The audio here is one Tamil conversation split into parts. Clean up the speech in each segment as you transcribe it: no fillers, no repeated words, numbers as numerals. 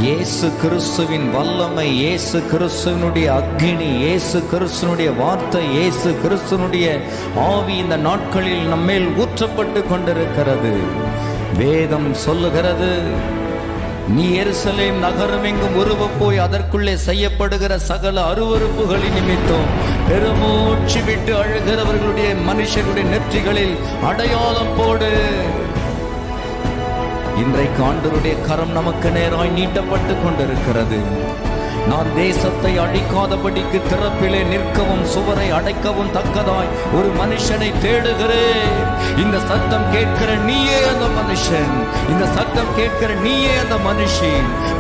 இயேசு கிறிஸ்துவின் வல்லமை, இயேசு கிறிஸ்துவனுடைய அக்னி, இயேசு கிறிஸ்துவனுடைய வார்த்தை, இயேசு கிறிஸ்துவனுடைய ஆவி இந்த நாட்களில் நம்மேல் ஊற்றப்பட்டு கொண்டிருக்கிறது. வேதம் சொல்லுகிறது, நீ எருசலேம் நகரம் எங்கும் உருவ போய் அதற்குள்ளே செய்யப்படுகிற சகல அருவருப்புகளின் நிமித்தம் பெருமூச்சு விட்டு அழுகிறவர்களுடைய மனுஷருடைய நெற்றிகளில் அடையாளம் போடு. இன்றைக்கு ஆண்டவருடைய கரம் நமக்கு நேராய் நீட்டப்பட்டு கொண்டிருக்கிறது. நான் தேசத்தை அழிக்காதபடிக்கு திறப்பிலே நிற்கவும் சுவரை அடைக்கவும் தக்கதாய் ஒரு மனுஷனை தேடுகிறேன். இந்த சத்தம் கேட்கிற நீயே அந்த மனுஷன், இந்த சத்தம் கேட்கிற நீயே அந்த மனுஷி.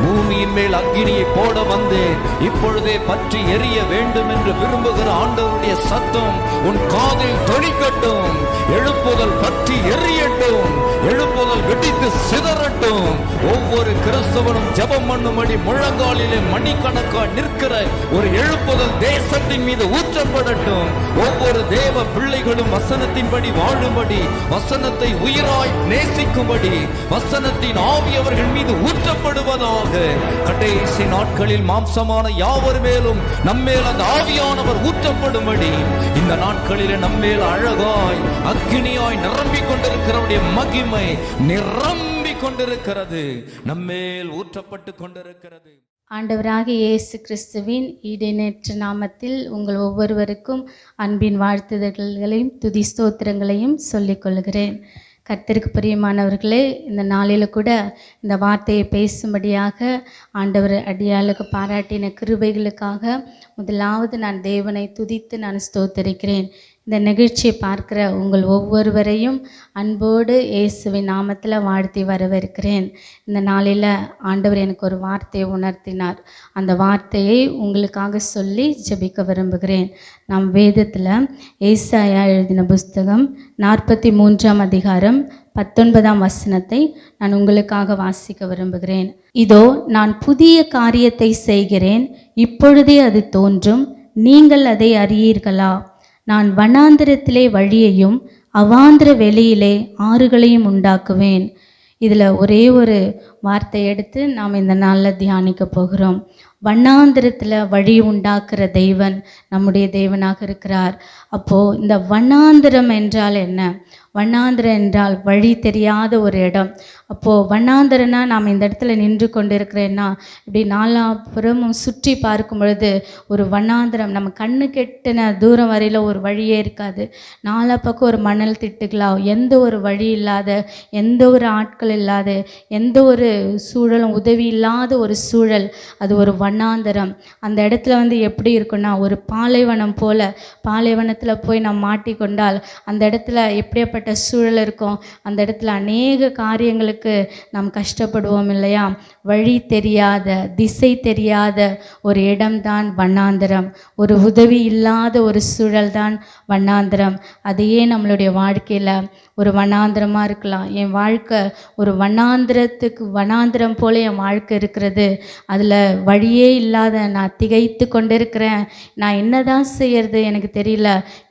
பூமியின் மேல் அக்கினியை போட வந்தேன், இப்பொழுதே பற்றி எரிய வேண்டும் என்று விரும்புகிற ஆண்டவருடைய சத்தம் உன் காதில் தொனிக்கட்டும். எழுப்புதல் பற்றி எரியட்டும், எழுப்புதல் வெடித்து சிதறட்டும். ஒவ்வொரு கிறிஸ்தவனும் ஜெபம் பண்ணும்படி முழங்காலிலே மணிக்கணக்காக நிற்கிற ஒரு எழுப்புதல் தேசத்தின் மீது ஊற்றப்படட்டும். ஒவ்வொரு தேவ பிள்ளைகளும் வசனத்தின்படி வாழும்படி, வசனத்தை உயிராய் நேசிக்கும்படி, வசனத்தின் ஆவி அவர்கள் மீது ஊற்றப்படுவதாக. கடைசி நாட்களில் மாம்சமான யாவர் மேலும் நம்மேல் அந்த ஆவியானவர் ஊற்றப்படும்படி இந்த நாட்களிலே நம்மேல் அழகாய் அக்கினியாய் நிரம்பிக் கொண்டிருக்கிறவருடைய மகிமை நிரம்பிக் கொண்டிருக்கிறது, நம்மேல் ஊற்றப்பட்டு கொண்டிருக்கிறது. ஆண்டவராகிய இயேசு கிறிஸ்துவின் ஈடேற்ற நாமத்தில் உங்கள் ஒவ்வொருவருக்கும் அன்பின் வாழ்த்துதல்களையும் துதி ஸ்தோத்திரங்களையும் சொல்லிக் கொள்கிறேன். கர்த்தருக்கு பிரியமானவர்களே, இந்த நாளில் கூட இந்த வார்த்தையை பேசும்படியாக ஆண்டவர் அடியாளுக்கு பாராட்டின கிருபைகளுக்காக முதலாவது நான் தேவனை துதித்து நான் ஸ்தோத்தரிக்கிறேன். இந்த நிகழ்ச்சியை பார்க்கிற உங்கள் ஒவ்வொருவரையும் அன்போடு இயேசுவின் நாமத்தில் வாழ்த்தி வரவேற்கிறேன். இந்த நாளில் ஆண்டவர் எனக்கு ஒரு வார்த்தையை உணர்த்தினார். அந்த வார்த்தையை உங்களுக்காக சொல்லி ஜெபிக்க விரும்புகிறேன். நாம் வேதத்தில் ஏசாயா எழுதின புஸ்தகம் 43ஆம் அதிகாரம் 19ஆம் வசனத்தை நான் உங்களுக்காக வாசிக்க விரும்புகிறேன். இதோ நான் புதிய காரியத்தை செய்கிறேன், இப்பொழுதே அது தோன்றும், நீங்கள் அதை அறியீர்களா? நான் வனாந்திரத்திலே வழியையும் அவாந்திர வெளியிலே ஆறுகளையும் உண்டாக்குவேன். இதில் ஒரே ஒரு வார்த்தை எடுத்து நாம் இந்த நாளில் தியானிக்க போகிறோம். வண்ணாந்திரத்தில் வழி உண்டாக்குற தெய்வன் நம்முடைய தேவனாக இருக்கிறார். அப்போது இந்த வண்ணாந்திரம் என்றால் என்ன? வண்ணாந்திரம் என்றால் வழி தெரியாத ஒரு இடம். அப்போது வண்ணாந்திரனா நாம் இந்த இடத்துல நின்று கொண்டு இருக்கிறேன்னா இப்படி நாலாபுறமும் சுற்றி பார்க்கும் பொழுது ஒரு வண்ணாந்திரம், நம்ம கண்ணு கெட்டின தூரம் வரையில் ஒரு வழியே இருக்காது. நாலா பக்கம் ஒரு மணல் திட்டுகளா, எந்த ஒரு வழி இல்லாத, எந்த ஒரு ஆட்கள் இல்லாத, எந்த ஒரு சூழலும் உதவி இல்லாத ஒரு சூழல், அது ஒரு வண்ணாந்திரம். அந்த இடத்துல எப்படி இருக்குன்னா ஒரு பாலைவனம் போல. பாலைவனத்தில் போய் நாம் மாட்டிக்கொண்டால் அந்த இடத்துல எப்படியாப்பட்ட சூழல் இருக்கும்? அந்த இடத்துல அநேக காரியங்களுக்கு நாம் கஷ்டப்படுவோம் இல்லையா? வழி தெரியாத, திசை தெரியாத ஒரு இடம்தான் வண்ணாந்திரம். ஒரு உதவி இல்லாத ஒரு சூழல் தான் வண்ணாந்திரம். அதையே நம்மளுடைய வாழ்க்கையில் ஒரு வண்ணாந்திரமாக இருக்கலாம். என் வாழ்க்கை ஒரு வண்ணாந்திரம் போல என் வாழ்க்கை இருக்கிறது. அதில் வழியே இல்லாத நான் திகைத்து கொண்டிருக்கிறேன். நான் என்னதான் செய்யறது எனக்கு தெரியல.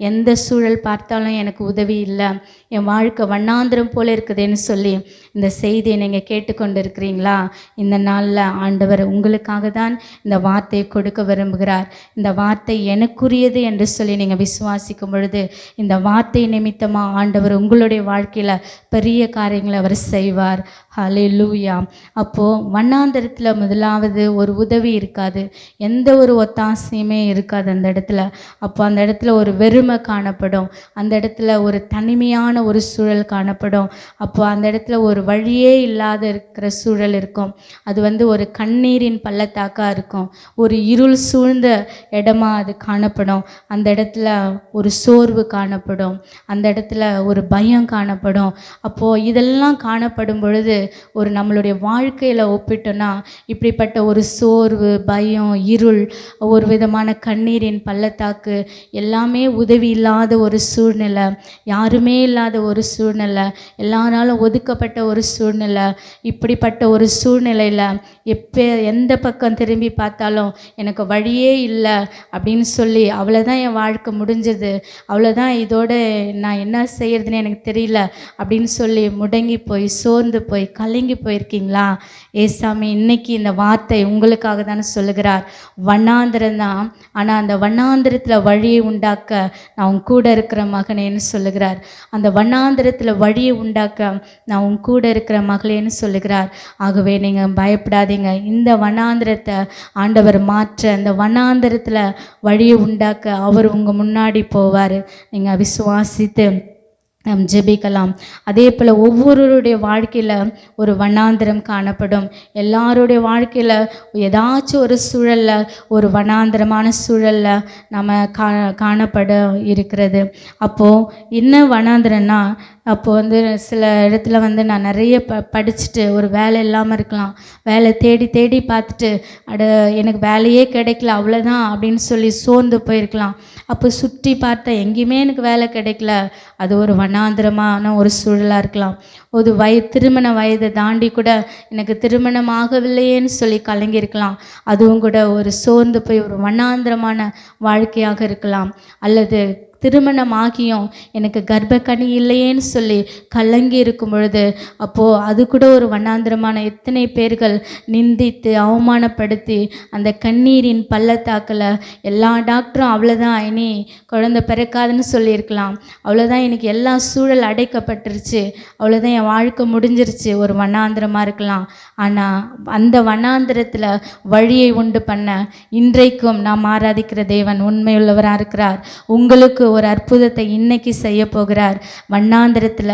எந்த சூழல் பார்த்தாலும் எனக்கு உதவி இல்லை. என் வாழ்க்கை வண்ணாந்திரம் போல இருக்குதுன்னு சொல்லி இந்த செய்தியை நீங்கள் கேட்டுக்கொண்டு இருக்கிறீங்களா? இந்த நாளில் ஆண்டவர் உங்களுக்காக தான் இந்த வார்த்தையை கொடுக்க விரும்புகிறார். இந்த வார்த்தை எனக்குரியது என்று சொல்லி நீங்கள் விசுவாசிக்கும் பொழுது இந்த வார்த்தை நிமித்தமாக ஆண்டவர் உங்களுடைய வாழ்க்கையில் பெரிய காரியங்களை அவர் செய்வார். ஹல்லேலூயா. அப்போது வண்ணாந்திரத்தில் முதலாவது ஒரு உதவி இருக்காது, எந்த ஒரு ஒத்தாசையுமே இருக்காது அந்த இடத்துல. அப்போ அந்த இடத்துல ஒரு வெறுமை காணப்படும், அந்த இடத்துல ஒரு தனிமையான ஒரு சூழல் காணப்படும். அப்போ அந்த இடத்துல ஒரு வழியே இல்லாத இருக்கிற சூழல் இருக்கும். அது ஒரு கண்ணீரின் பள்ளத்தாக்காக இருக்கும், ஒரு இருள் சூழ்ந்த இடமா அது காணப்படும். அந்த இடத்துல ஒரு சோர்வு காணப்படும், அந்த இடத்துல ஒரு பயம் காணப்படும். அப்போது இதெல்லாம் காணப்படும் பொழுது ஒரு நம்மளுடைய வாழ்க்கையில் ஒப்பிட்டோன்னா இப்படிப்பட்ட ஒரு சோர்வு, பயம், இருள், ஒரு விதமான கண்ணீரின் பள்ளத்தாக்கு, எல்லாமே உதவி இல்லாத ஒரு சூழ்நிலை, யாருமே இல்லாத முடியாத ஒரு சூழ்நிலை, எல்லாராலும் ஒதுக்கப்பட்ட ஒரு சூழ்நிலை. இப்படிப்பட்ட ஒரு சூழ்நிலையில் எந்த பக்கம் திரும்பி பார்த்தாலும் எனக்கு வழியே இல்லை அப்படின்னு சொல்லி, அவ்வளோதான் என் வாழ்க்கை முடிஞ்சது, அவ்வளோதான், இதோட நான் என்ன செய்யறதுன்னு எனக்கு தெரியல அப்படின்னு சொல்லி முடங்கி போய் சோர்ந்து போய் கலங்கி போயிருக்கீங்களா? ஏசாமி இன்னைக்கு இந்த வார்த்தை உங்களுக்காக தானே சொல்லுகிறார். வண்ணாந்திரம் தான், ஆனால் அந்த வண்ணாந்திரத்தில் வழியை உண்டாக்க நான் உன் கூட இருக்கிற மகனேன்னு சொல்லுகிறார். அந்த வண்ணாந்திரத்தில் வழியை உண்டாக்க நான் உன் கூட இருக்கிற மகளேன்னு சொல்லுகிறார். ஆகவே நீங்கள் பயப்படாதீங்க. இந்த வண்ணாந்திரத்தை ஆண்டவர் மாற்ற, அந்த வண்ணாந்திரத்தில் வழியை உண்டாக்க அவர் உங்கள் முன்னாடி போவார். நீங்கள் விசுவாசித்து நாம் ஜெபிக்கலாம். அதே போல் ஒவ்வொருவருடைய வாழ்க்கையில் ஒரு வண்ணாந்திரம் காணப்படும். எல்லாருடைய வாழ்க்கையில் ஏதாச்சும் ஒரு சூழலில், ஒரு வண்ணாந்திரமான சூழலில் நம்ம காணப்பட இருக்கிறது. அப்போது என்ன வண்ணாந்திரம்னா, அப்போது சில இடத்துல நான் நிறைய படிச்சுட்டு ஒரு வேலை இல்லாமல் இருக்கலாம், வேலை தேடி தேடி பார்த்துட்டு எனக்கு வேலையே கிடைக்கல, அவ்வளோதான் அப்படின்னு சொல்லி சோர்ந்து போயிருக்கலாம். அப்போ சுற்றி பார்த்தா எங்கேயுமே எனக்கு வேலை கிடைக்கல, அது ஒரு வண்ணாந்திரமான ஒரு சூழலாக இருக்கலாம். ஒரு திருமண வயதை தாண்டி கூட எனக்கு திருமணம் ஆகவில்லையேன்னு சொல்லி கலங்கியிருக்கலாம். அதுவும் கூட ஒரு சோர்ந்து போய் ஒரு வண்ணாந்திரமான வாழ்க்கையாக இருக்கலாம். அல்லது திருமணம் ஆகியும் எனக்கு கர்ப்பக்கனி இல்லையேன்னு சொல்லி கலங்கி இருக்கும் பொழுது, அப்போது அது கூட ஒரு வண்ணாந்திரமான, எத்தனை பேர்கள் நிந்தித்து அவமானப்படுத்தி அந்த கண்ணீரின் பள்ளத்தாக்கில் எல்லா டாக்டரும் அவ்வளோதான், இனி குழந்தை பிறக்காதுன்னு சொல்லியிருக்கலாம், அவ்வளோதான் எனக்கு எல்லா சூழல் அடைக்கப்பட்டுருச்சு, அவ்வளோதான் என் வாழ்க்கை முடிஞ்சிருச்சு, ஒரு வண்ணாந்திரமாக இருக்கலாம். ஆனால் அந்த வண்ணாந்திரத்தில் வழியை உண்டு பண்ண இன்றைக்கும் நாம் ஆராதிக்கிற தேவன் உண்மையுள்ளவராக இருக்கிறார். உங்களுக்கு ஒரு அற்புதத்தை இன்னைக்கு செய்ய போகிறார். வண்ணாந்திரத்தில்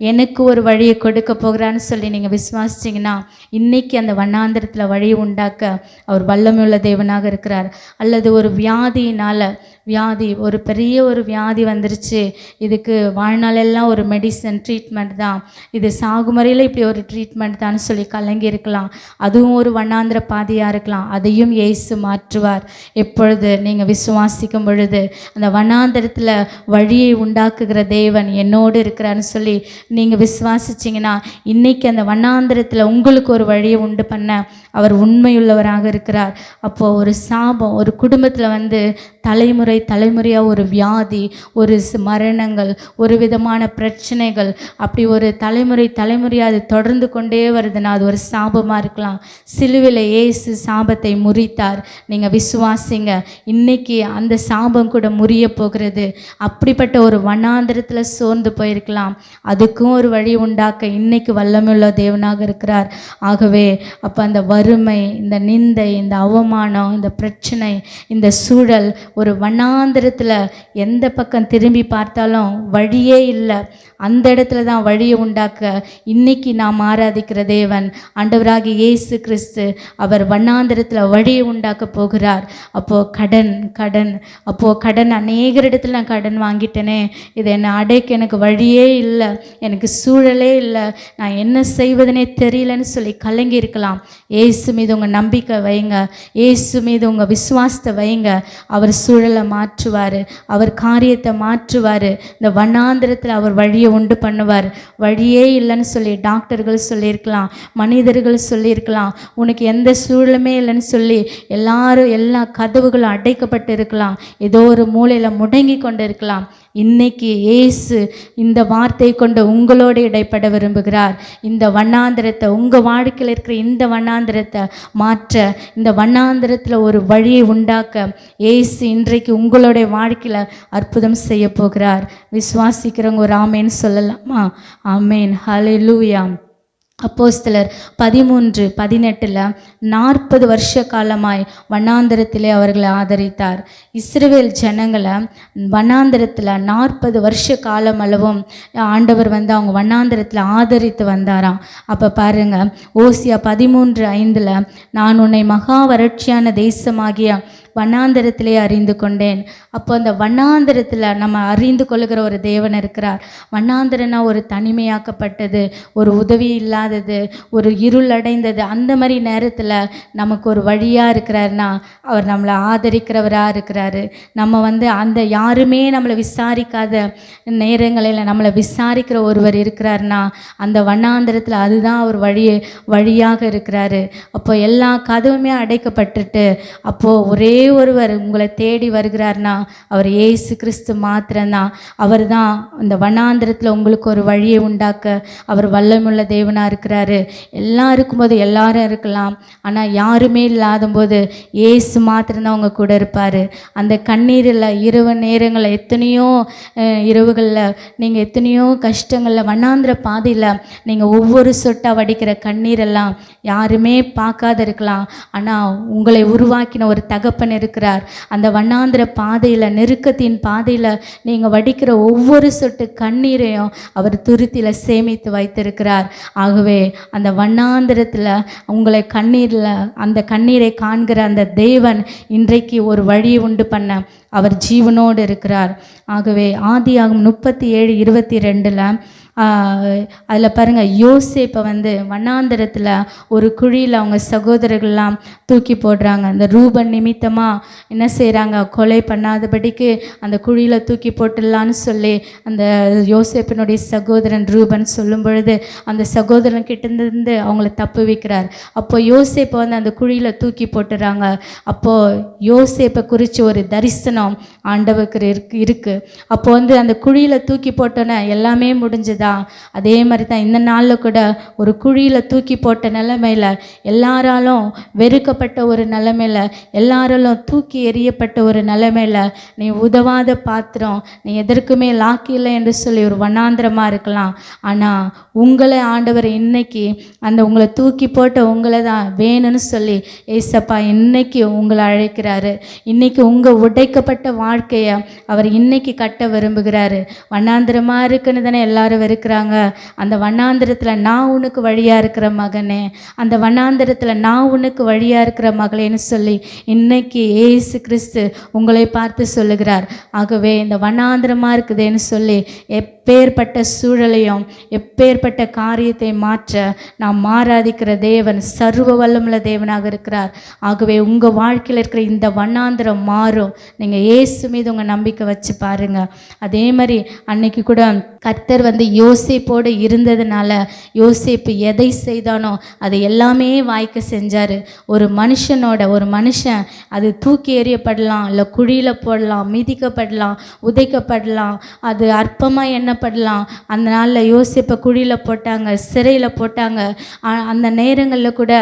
எனக்கு ஒரு வழியை கொடுக்க போகிறான்னு சொல்லி நீங்கள் விசுவாசிச்சிங்கன்னா இன்னைக்கு அந்த வண்ணாந்திரத்தில் வழியை உண்டாக்க அவர் வல்லமையுள்ள தேவனாக இருக்கிறார். அல்லது ஒரு வியாதியினால், ஒரு பெரிய ஒரு வியாதி வந்துருச்சு, இதுக்கு வாழ்நாளெல்லாம் ஒரு மெடிசன் ட்ரீட்மெண்ட் தான், இது சாகுமுறையில் இப்படி ஒரு ட்ரீட்மெண்ட் தான் சொல்லி கலங்கி இருக்கலாம். அதுவும் ஒரு வண்ணாந்திர பாதையாக இருக்கலாம். அதையும் இயேசு மாற்றுவார். எப்பொழுது நீங்கள் விசுவாசிக்கும் பொழுது அந்த வண்ணாந்திரத்தில் வழியை உண்டாக்குகிற தேவன் என்னோடு இருக்கிறான்னு சொல்லி நீங்கள் விசுவாசிச்சிங்கன்னா இன்னைக்கு அந்த வண்ணாந்திரத்தில் உங்களுக்கு ஒரு வழியை உண்டு பண்ண அவர் உண்மையுள்ளவராக இருக்கிறார். அப்போது ஒரு சாபம் ஒரு குடும்பத்தில் தலைமுறையாக ஒரு வியாதி, ஒரு மரணங்கள், ஒரு விதமான பிரச்சனைகள், அப்படி ஒரு தலைமுறையாக அது தொடர்ந்து கொண்டே வருதுன்னா அது ஒரு சாபமாக இருக்கலாம். சிலுவையில் இயேசு சாபத்தை முறித்தார். நீங்கள் விசுவாசிங்க, இன்னைக்கு அந்த சாபம் கூட முறிய போகிறது. அப்படிப்பட்ட ஒரு வண்ணாந்திரத்தில் சோர்ந்து போயிருக்கலாம், அதுக்கும் ஒரு வழி உண்டாக்க இன்னைக்கு வல்லமையுள்ள தேவனாக இருக்கிறார். ஆகவே அப்போ அந்த வறுமை, இந்த நிந்தை, இந்த அவமானம், இந்த பிரச்சனை, இந்த சூழல் ஒரு வண்ணாந்திரத்தில் எந்த பக்கம் திரும்பி பார்த்தாலும் வழியே இல்லை, அந்த இடத்துல தான் வழியை உண்டாக்க இன்னைக்கு நாம் ஆராதிக்கிற தேவன் ஆண்டவராகிய இயேசு கிறிஸ்து அவர் வண்ணாந்திரத்தில் வழியை உண்டாக்க போகிறார். அப்போது கடன் அநேக இடத்துல நான் கடன் வாங்கிட்டேனே, இதை என்னை அடைக்க எனக்கு வழியே இல்லை, எனக்கு சூழலே இல்லை, நான் என்ன செய்வதுனே தெரியலன்னு சொல்லி கலங்கி இருக்கலாம். இயேசு மீது உங்கள் நம்பிக்கை வைங்க, இயேசு மீது உங்கள் விசுவாசத்தை வைங்க. அவர் சூழலை மாற்றுவார், அவர் காரியத்தை மாற்றுவார். இந்த வண்ணாந்திரத்தில் அவர் வழியை உண்டு பண்ணுவார். வழியே இல்லைன்னு சொல்லி டாக்டர்கள் சொல்லியிருக்கலாம், மனிதர்கள் சொல்லியிருக்கலாம், உனக்கு எந்த சூழலுமே இல்லைன்னு சொல்லி எல்லா கதவுகளும் அடைக்கப்பட்டு இருக்கலாம், ஏதோ ஒரு மூலையில் முடங்கி கொண்டு இருக்கலாம். இன்னைக்கு இயேசு இந்த வார்த்தை கொண்டு உங்களோடு இடைப்பட விரும்புகிறார். இந்த வண்ணாந்திரத்தை, உங்கள் வாழ்க்கையில் இருக்கிற இந்த வண்ணாந்திரத்தை மாற்ற, இந்த வண்ணாந்திரத்தில் ஒரு வழியை உண்டாக்க இயேசு இன்றைக்கு உங்களுடைய வாழ்க்கையில் அற்புதம் செய்ய போகிறார். விசுவாசிக்கிறவங்க ஒரு ஆமேன் சொல்லலாமா? ஆமேன், ஹல்லேலூயா. அப்போஸ்தலர் 13:18 40 வருஷ காலமாய் வண்ணாந்திரத்திலே அவர்களை ஆதரித்தார். இஸ்ரவேல் ஜனங்களை வண்ணாந்திரத்தில் 40 வருஷ காலம் அளவும் ஆண்டவர் அவங்க வண்ணாந்திரத்தில் ஆதரித்து வந்தாராம். அப்போ பாருங்க, ஓசியா 13:5 நான் உன்னை மகா வறட்சியான தேசமாகிய வனாந்தரத்திலே அறிந்து கொண்டேன். அப்போ அந்த வனாந்தரத்தில் நம்ம அறிந்து கொள்ளுகிற ஒரு தேவன் இருக்கிறார். வனாந்தரம்னா ஒரு தனிமையாக்கப்பட்டது, ஒரு உதவி இல்லாதது, ஒரு இருள் அடைந்தது. அந்த மாதிரி நேரத்தில் நமக்கு ஒரு வழியாக இருக்கிறாருன்னா அவர் நம்மளை ஆதரிக்கிறவராக இருக்கிறாரு. நம்ம அந்த யாருமே நம்மளை விசாரிக்காத நேரங்களில் நம்மளை விசாரிக்கிற ஒருவர் இருக்கிறாருன்னா அந்த வனாந்தரத்தில் அதுதான் அவர் வழியாக இருக்கிறாரு. அப்போ எல்லா கதவுமே அடைக்கப்பட்டுட்டு அப்போது ஒரே ஒருவர் உங்களை தேடி வருகிறார்னா அவர் இயேசு கிறிஸ்து மாத்திரம்தான். அவர் தான் அந்த வனாந்தரத்தில் உங்களுக்கு ஒரு வழியை உண்டாக்க அவர் வல்லமுள்ள தேவனாக இருக்கிறாரு. எல்லாம் இருக்கும்போது எல்லாரும் இருக்கலாம், ஆனால் யாருமே இல்லாத போது இயேசு மாத்திரம்தான் அவங்க கூட இருப்பார். அந்த கண்ணீரில் இரவு நேரங்களில் எத்தனையோ இரவுகளில் நீங்கள் எத்தனையோ கஷ்டங்களில் வனாந்திர பாதையில் நீங்கள் ஒவ்வொரு சொட்டாக வடிக்கிற கண்ணீரெல்லாம் யாருமே பார்க்காத இருக்கலாம், ஆனால் உங்களை உருவாக்கின ஒரு தகப்பன் இருக்கிறார். அந்த வனாந்திர பாதையில் நெருக்கத்தின் பாதையில் நீங்கள் வடிக்கிற ஒவ்வொரு சொட்டு கண்ணீரையும் அவர் துருத்தியில் சேமித்து வைத்திருக்கிறார். ஆகவே அந்த வண்ணாந்திரத்தில் உங்களை கண்ணீரில் அந்த கண்ணீரை காண்கிற அந்த தேவன் இன்றைக்கு ஒரு வழியை உண்டு பண்ண அவர் ஜீவனோடு இருக்கிறார். ஆகவே ஆதியாகமம் 37:22 அதில் பாருங்கள், யோசேப்பை வண்ணாந்தரத்தில் ஒரு குழியில் அவங்க சகோதரர்கள்லாம் தூக்கி போடுறாங்க. அந்த ரூபன் நிமித்தமாக என்ன செய்கிறாங்க, கொலை பண்ணாதபடிக்கு அந்த குழியில் தூக்கி போட்டுடலான்னு சொல்லி அந்த யோசேப்பினுடைய சகோதரன் ரூபன் சொல்லும் பொழுது அந்த சகோதரன் கிட்டேருந்து அவங்கள தப்பு வைக்கிறார். அப்போ யோசேப்பை அந்த குழியில் தூக்கி போட்டுறாங்க. அப்போது யோசேப்பை குறித்து ஒரு தரிசனம் ஆண்டவருக்கு இருக்குது. அப்போ அந்த குழியில் தூக்கி போட்டோன்னே எல்லாமே முடிஞ்சது. அதே மாதிரி தான் இந்த நாளில் கூட ஒரு குழியில் தூக்கி போட்ட நிலைமையில், எல்லாராலும் வெறுக்கப்பட்ட ஒரு நிலைமையில், எல்லாராலும் தூக்கி எறியப்பட்ட ஒரு நிலைமையில், நீ உதவாத பாத்திரம், நீ எதற்குமே லாக்கில்லை என்று சொல்லி ஒரு வண்ணாந்திரமாக இருக்கலாம். ஆனால் உங்களை ஆண்டவர் இன்னைக்கு உங்களை தூக்கி போட்ட உங்களை தான் வேணும்னு சொல்லி ஏசப்பா இன்னைக்கு உங்களை அழைக்கிறாரு. இன்னைக்கு உங்கள் உடைக்கப்பட்ட வாழ்க்கையை அவர் இன்னைக்கு கட்ட விரும்புகிறாரு. வண்ணாந்திரமாக இருக்குன்னு தானே எல்லாரும் இருக்கிறாங்க. அந்த வண்ணாந்திரத்தில் நான் உனக்கு வழியாக இருக்கிற மகனே, அந்த வண்ணாந்திரத்தில் நான் உனக்கு வழியாக இருக்கிற மகளேன்னு சொல்லி இன்னைக்கு ஏசு கிறிஸ்து உங்களை பார்த்து சொல்லுகிறார். ஆகவே இந்த வண்ணாந்திரமாக இருக்குதுன்னு சொல்லி எப்பேற்பட்ட சூழலையும் எப்பேற்பட்ட காரியத்தை மாற்ற நாம் ஆராதிக்கிற தேவன் சர்வ வல்லமுள்ள தேவனாக இருக்கிறார். ஆகவே உங்கள் வாழ்க்கையில் இருக்கிற இந்த வண்ணாந்திரம் மாறும். நீங்கள் இயேசு மீது உங்கள் நம்பிக்கை வச்சு பாருங்க. அதே மாதிரி அன்னைக்கு கூட கர்த்தர் யோசேப்போடு இருந்ததுனால யோசேப்பு எதை செய்தானோ அதை எல்லாமே வாய்க்க செஞ்சார். ஒரு மனுஷன் அது தூக்கி எறியப்படலாம், இல்லை குழியில் போடலாம், மிதிக்கப்படலாம், உதைக்கப்படலாம், அது அற்பமாக எண்ணப்படலாம். அந்த நாளில் யோசேப்பை குழியில் போட்டாங்க, சிறையில் போட்டாங்க. அந்த நேரங்களில் கூட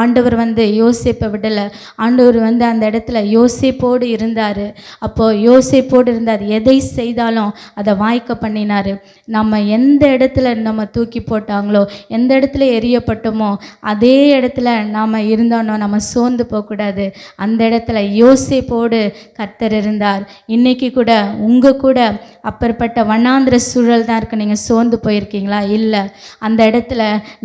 ஆண்டவர் யோசேப்பை விடலை. ஆண்டவர் அந்த இடத்துல யோசேப்போடு இருந்தார். அப்போது யோசேப்போடு இருந்தார். எதை செய்தாலும் அதை வாய்க்க பண்ணினார். நம்ம எந்த இடத்துல நம்ம தூக்கி போட்டாங்களோ, எந்த இடத்துல எரியப்பட்டோமோ அதே இடத்துல நாம் இருந்தோனோ நம்ம சோர்ந்து போகக்கூடாது. அந்த இடத்துல யோசேப்போடு கர்த்தர் இருந்தார். இன்னைக்கு கூட உங்கள் கூட அப்பேற்பட்ட வண்ணாந்திர சூழல் தான் இருக்கு. நீங்கள் சோர்ந்து போயிருக்கீங்களா? இல்லை. அந்த இடத்துல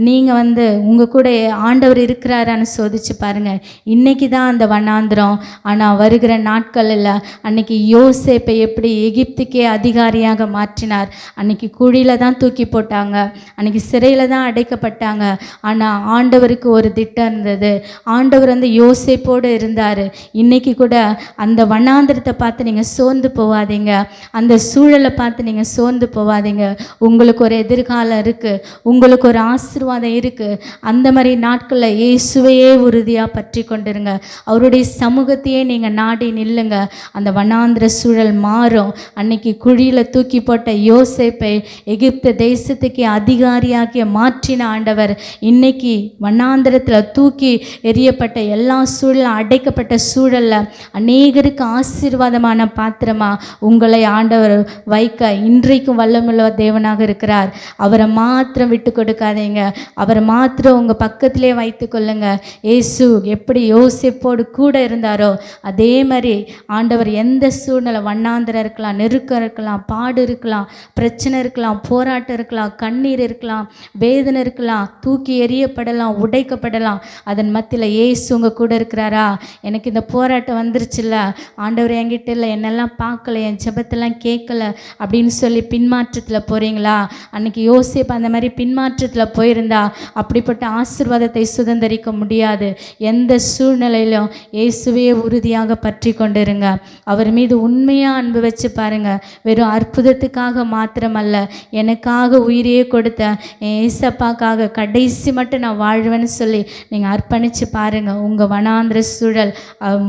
நீங்கள் உங்கள் கூட ஆண்டவர் இருக்கிறாரான்னு சோதிச்சு பாருங்கள். இன்னைக்கு தான் அந்த வண்ணாந்திரம். ஆனால் வருகிற நாட்களில் அன்னைக்கு யோசேப்பை எப்படி எகிப்துக்கே அதிகாரியாக மாற்றினார். அன்னைக்கு குழியில் தான் தூக்கி போட்டாங்க, அன்னைக்கு சிறையில் தான் அடைக்கப்பட்டாங்க. ஆனால் ஆண்டவருக்கு ஒரு திட்டம் இருந்தது. ஆண்டவர் யோசேப்போடு இருந்தார். இன்னைக்கு கூட அந்த வண்ணாந்திரத்தை பார்த்து நீங்கள் சோர்ந்து போகாதீங்க, அந்த சூழலை பார்த்து நீங்கள் சோர்ந்து போகாதீங்க. உங்களுக்கு ஒரு எதிர்காலம் இருக்குது, உங்களுக்கு ஒரு ஆசீர்வாதம் இருக்குது. அந்த மாதிரி நாட்களில் இயேசுவையே உறுதியாக பற்றி கொண்டிருங்க. அவருடைய சமூகத்தையே நீங்கள் நாடி நில்லுங்க. அந்த வண்ணாந்திர சூழல் மாறும். அன்னைக்கு குழியில் தூக்கி போட்ட யோசேப்பை எகிப்து தேசத்துக்கு அதிகாரியாகிய மாற்றின ஆண்டவர் இன்னைக்கு வண்ணாந்திரத்தில் தூக்கி எரியப்பட்ட எல்லா சூழலும் அடைக்கப்பட்ட சூழலில் அநேகருக்கு ஆசீர்வாதமான பாத்திரமா உங்களை ஆண்டவர் வைக்க இன்றைக்கும் வல்லமுள்ள தேவனாக இருக்கிறார். அவரை மாத்திரம் விட்டு கொடுக்காதீங்க. அவரை மாத்திரம் உங்கள் பக்கத்திலே வைத்து கொள்ளுங்க. இயேசு எப்படி யோசேப்போடு கூட இருந்தாரோ அதே மாதிரி ஆண்டவர் எந்த சூழ்நிலை, வண்ணாந்திரம் இருக்கலாம், நெருக்கம் இருக்கலாம், பாடு இருக்கலாம், பிரச்சனை இருக்கலாம், போராட்டம் இருக்கலாம், கண்ணீர் இருக்கலாம், வேதனை இருக்கலாம், தூக்கி எறியப்படலாம், உடைக்கப்படலாம், அதன் மத்தியில் இயேசு உங்கள் கூட இருக்கிறாரா? எனக்கு இந்த போராட்டம் வந்துருச்சுல்ல, ஆண்டவர் என்கிட்ட இல்லை, என்னெல்லாம் பார்க்கல, என் ஜெபத்தெல்லாம் கேட்கல அப்படின்னு சொல்லி பின்மாற்றத்தில் போகிறீங்களா? அன்னைக்கு யோசேப்பு அந்த மாதிரி பின்மாற்றத்தில் போயிருந்தா அப்படிப்பட்ட ஆசீர்வாதத்தை சுதந்திரிக்க முடியாது. எந்த சூழ்நிலையிலும் இயேசுவே உறுதியாக பற்றி கொண்டிருங்க. அவர் மீது உண்மையாக அன்பு வச்சு பாருங்க. வெறும் அற்புதத்துக்காக மாத்திரமல்ல, எனக்காக உயிரையே கொடுத்த என் ஏசப்பாக்காக கடைசி மட்டும் நான் வாழ்வேன்னு சொல்லி நீங்கள் அர்ப்பணித்து பாருங்க. உங்கள் வனாந்திர சூழல்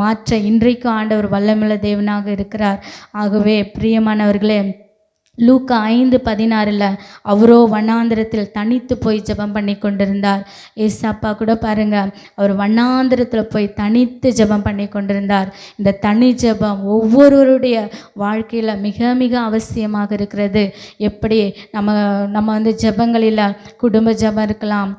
மாற்ற இன்றைக்கும் ஆண்டவர் வல்லமுள்ள தேவனாக இருக்கிறார். ஆகவே பிரியமானவர்களே, லூக்கா 5:16 அவரோ வண்ணாந்திரத்தில் தனித்து போய் ஜெபம் பண்ணி கொண்டிருந்தார். ஏசப்பா கூட பாருங்க, அவர் வண்ணாந்திரத்தில் போய் தனித்து ஜெபம் பண்ணி கொண்டிருந்தார். இந்த தனி ஜெபம் ஒவ்வொருவருடைய வாழ்க்கையில் மிக மிக அவசியமாக இருக்கிறது. எப்படி நம்ம வந்து ஜெபங்களில் குடும்ப ஜெபம் இருக்கலாம்,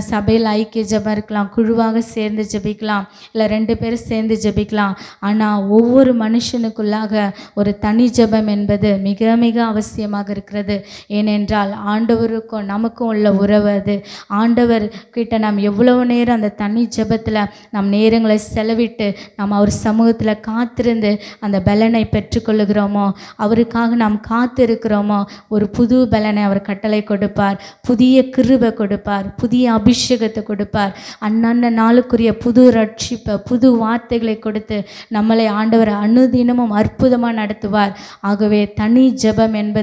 சபையில் ஐக்கிய ஜெபம் இருக்கலாம், குழுவாக சேர்ந்து ஜெபிக்கலாம், இல்லை 2 பேர் சேர்ந்து ஜெபிக்கலாம். ஆனால் ஒவ்வொரு மனுஷனுக்குள்ளாக ஒரு தனி ஜெபம் என்பது மிக மிக அவசியமாக இருக்கிறது. ஏனென்றால் ஆண்டவருக்கும் நமக்கும் உள்ள உறவு அது. ஆண்டவர் கிட்ட நாம் எவ்வளவு நேரம் அந்த தனி ஜெபத்தில் நம் நேரங்களை செலவிட்டு நாம் அவர் சமூகத்தில் காத்திருந்து அந்த பலனை பெற்றுக்கொள்ளுகிறோமோ, அவருக்காக நாம் காத்திருக்கிறோமோ, ஒரு புது பலனை அவர் கட்டளை கொடுப்பார், புதிய கிருபை கொடுப்பார், புதிய அபிஷேகத்தை கொடுப்பார், அன்னன்ன நாளுக்குரிய புது ரட்சிப்பை, புது வார்த்தைகளை கொடுத்து நம்மளை ஆண்டவர் அனுதினமும் அற்புதமாக நடத்துவார். ஆகவே தனி ஜெபம் என்பது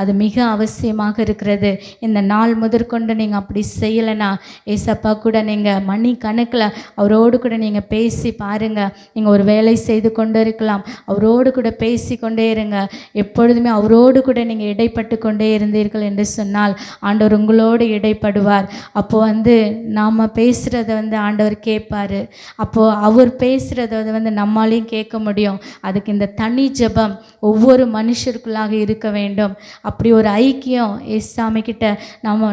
அது மிக அவசியமாக இருக்கிறது. இந்த நாள் முதற்கொண்டு நீங்கள் அப்படி செய்யலைன்னா ஏசப்பா கூட நீங்கள் மணி கணக்கில் அவரோடு கூட நீங்கள் பேசி பாருங்கள். நீங்கள் ஒரு வேலை செய்து கொண்டு இருக்கலாம், அவரோடு கூட பேசி கொண்டே இருங்க. எப்பொழுதுமே அவரோடு கூட நீங்கள் இடைப்பட்டு கொண்டே இருந்தீர்கள் என்று சொன்னால் ஆண்டவர் உங்களோடு இடைப்படுவார். அப்போது நாம் பேசுகிறத ஆண்டவர் கேட்பார். அப்போது அவர் பேசுகிறத நம்மளாலையும் கேட்க முடியும். அதுக்கு இந்த தனி ஜெபம் ஒவ்வொரு மனுஷருக்குள்ளாக இருக்க வேண்டும். அப்படி ஒரு ஐக்கியம் ஏசாமி கிட்ட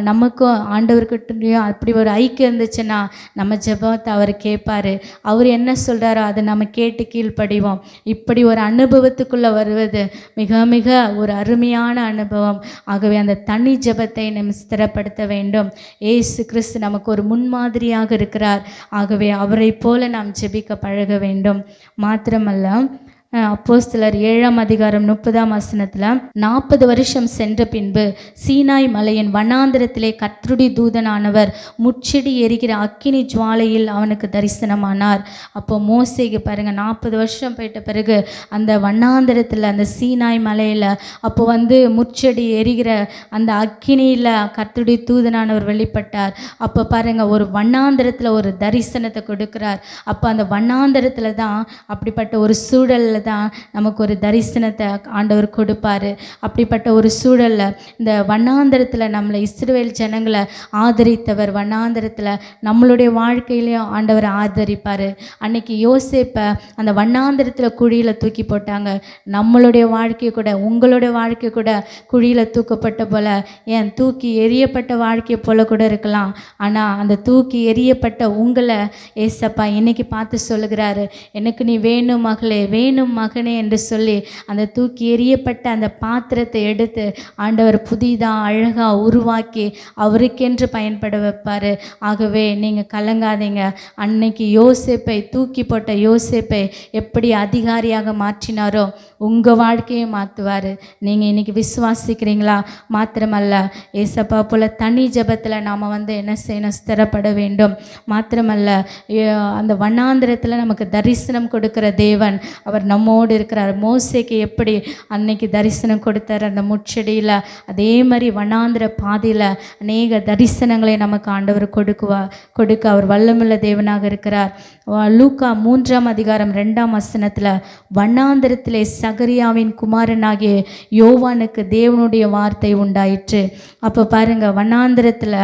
நமக்கும் ஆண்டவர்கிட்டையும் அப்படி ஒரு ஐக்கியம் இருந்துச்சுன்னா நம்ம ஜெபத்தை அவர் கேட்பார். அவர் என்ன சொல்கிறாரோ அதை நம்ம கேட்டு கீழ்ப்படிவோம். இப்படி ஒரு அனுபவத்துக்குள்ளே வருவது மிக மிக ஒரு அருமையான அனுபவம். ஆகவே அந்த தனி ஜெபத்தை நம்ம ஸ்திரப்படுத்த வேண்டும். ஏசு கிறிஸ்து நமக்கு ஒரு முன்மாதிரியாக இருக்கிறார். ஆகவே அவரை போல நாம் ஜெபிக்க பழக வேண்டும். மாத்திரமல்ல, அப்போஸ்தலர் 7:30 40 வருஷம் சென்ற பின்பு சீனாய் மலையின் வனாந்திரத்திலே கர்த்தருடைய தூதனானவர் முச்செடி எரிகிற அக்கினி ஜுவாலையில் அவனுக்கு தரிசனமானார். அப்போ மோசேக்கு பாருங்க, 40 வருஷம் போயிட்ட பிறகு அந்த வனாந்திரத்தில் அந்த சீனாய் மலையில் அப்போ முச்செடி எரிகிற அந்த அக்கினியில் கர்த்தருடைய தூதனானவர் வெளிப்பட்டார். அப்போ பாருங்க, ஒரு வனாந்திரத்தில் ஒரு தரிசனத்தை கொடுக்கிறார். அப்போ அந்த வனாந்திரத்தில் தான் அப்படிப்பட்ட ஒரு சூழலில் தான் நமக்கு ஒரு தரிசனத்தை ஆண்டவர் கொடுப்பார். அப்படிப்பட்ட ஒரு சூழலில் இந்த வண்ணாந்திரத்தில் நம்மளை இஸ்ரவேல் ஜனங்களை ஆதரித்தவர் வண்ணாந்திரத்தில் நம்மளுடைய வாழ்க்கையிலையும் ஆண்டவர் ஆதரிப்பார். அன்னைக்கு யோசேப்பை அந்த வண்ணாந்திரத்தில் குழியில் தூக்கி போட்டாங்க. நம்மளுடைய வாழ்க்கை கூட, உங்களுடைய வாழ்க்கை கூட குழியில் தூக்கப்பட்ட போல, ஏன் தூக்கி எரியப்பட்ட வாழ்க்கையை போல கூட இருக்கலாம். ஆனால் அந்த தூக்கி எரியப்பட்ட உங்களை ஏசப்பா இன்னைக்கு பார்த்து சொல்லுகிறாரு, எனக்கு நீ வேணும் மகளே, வேணும் மகனே என்று சொல்லி அந்த தூக்கி எறியப்பட்ட அந்த பாத்திரத்தை எடுத்து ஆண்டவர் புதிதாக அழகாக உருவாக்கி அவருக்கென்று பயன்பட வைப்பார். ஆகவே நீங்கள் கலங்காதீங்க. அன்னைக்கு யோசேப்பை தூக்கி போட்ட யோசேப்பை எப்படி அதிகாரியாக மாற்றினாரோ உங்கள் வாழ்க்கையை மாற்றுவார். நீங்கள் இன்னைக்கு விசுவாசிக்கிறீங்களா? மாத்திரமல்ல, ஏசப்பா போல தனி ஜெபத்தில் நாம் என்ன செய்யணும்? ஸ்திரப்பட வேண்டும். மாத்திரமல்ல, அந்த வண்ணாந்திரத்தில் நமக்கு தரிசனம் கொடுக்கிற தேவன் அவர் நம்மோடு இருக்கிறார். மோசேக்கு எப்படி அன்னைக்கு தரிசனம் கொடுத்தார் அந்த முச்செடியில், அதே மாதிரி வண்ணாந்திர பாதையில் அநேக தரிசனங்களை நமக்கு ஆண்டவர் கொடுக்க அவர் வல்லமுள்ள தேவனாக இருக்கிறார். லூக்கா 3:2 வண்ணாந்திரத்திலே சகரியாவின் குமாரனாகிய யோவானுக்கு தேவனுடைய வார்த்தை உண்டாயிற்று. அப்போ பாருங்க, வண்ணாந்திரத்தில்